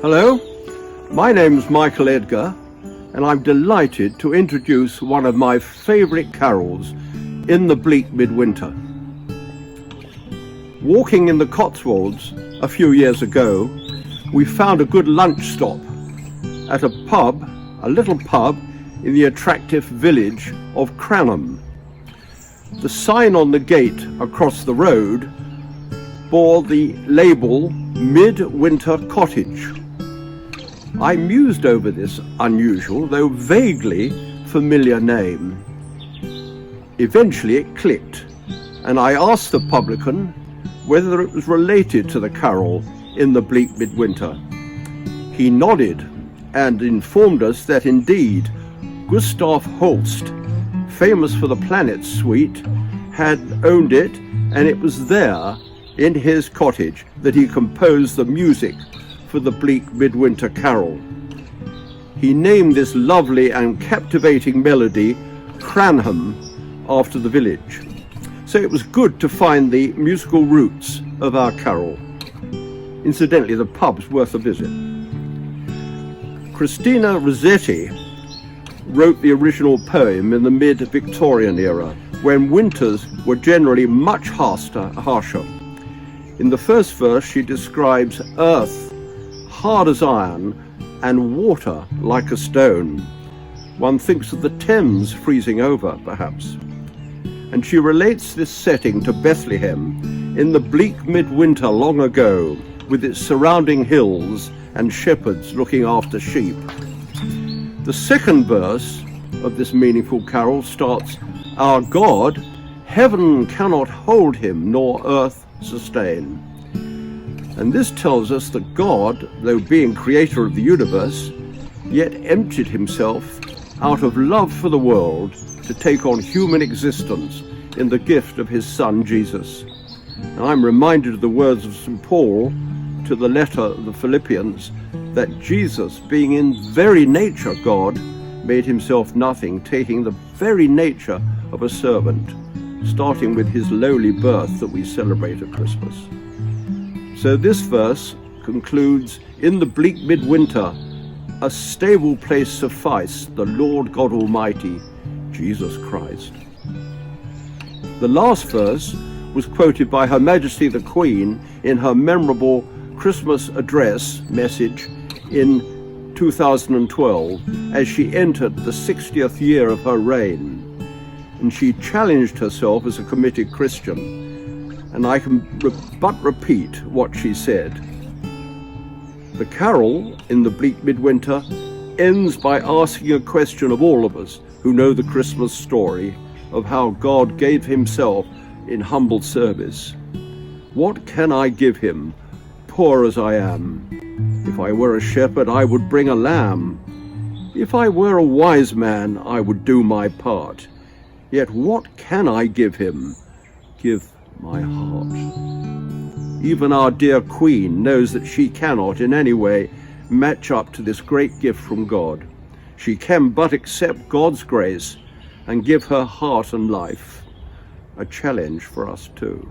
Hello, my name's Michael Edgar, and I'm delighted to introduce one of my favourite carols, In the Bleak Midwinter. Walking in the Cotswolds a few years ago, we found a good lunch stop at a little pub in the attractive village of Cranham. The sign on the gate across the road bore the label Midwinter Cottage. I mused over this unusual, though vaguely familiar name. Eventually it clicked, and I asked the publican whether it was related to the carol In the Bleak Midwinter. He nodded and informed us that indeed Gustav Holst, famous for the Planet Suite, had owned it, and it was there in his cottage that he composed the music for the Bleak Midwinter Carol. He named this lovely and captivating melody Cranham after the village. So it was good to find the musical roots of our carol. Incidentally, the pub's worth a visit. Christina Rossetti wrote the original poem in the mid-Victorian era, when winters were generally much harsher. In the first verse, she describes earth hard as iron and water like a stone. One thinks of the Thames freezing over, perhaps. And she relates this setting to Bethlehem in the bleak midwinter long ago, with its surrounding hills and shepherds looking after sheep. The second verse of this meaningful carol starts, Our God, heaven cannot hold him, nor earth sustain. And this tells us that God, though being creator of the universe, yet emptied himself out of love for the world to take on human existence in the gift of his Son, Jesus. And I'm reminded of the words of St. Paul to the letter of the Philippians, that Jesus, being in very nature God, made himself nothing, taking the very nature of a servant, starting with his lowly birth that we celebrate at Christmas. So this verse concludes, In the bleak midwinter, a stable place sufficed, the Lord God Almighty, Jesus Christ. The last verse was quoted by Her Majesty the Queen in her memorable Christmas address message in 2012 as she entered the 60th year of her reign. And she challenged herself as a committed Christian. And I can but repeat what she said. The carol, In the Bleak Midwinter, ends by asking a question of all of us who know the Christmas story of how God gave himself in humble service. What can I give him, poor as I am? If I were a shepherd, I would bring a lamb. If I were a wise man, I would do my part. Yet what can I give him? Give my heart. Even our dear Queen knows that she cannot in any way match up to this great gift from God. She can but accept God's grace and give her heart and life. A challenge for us too.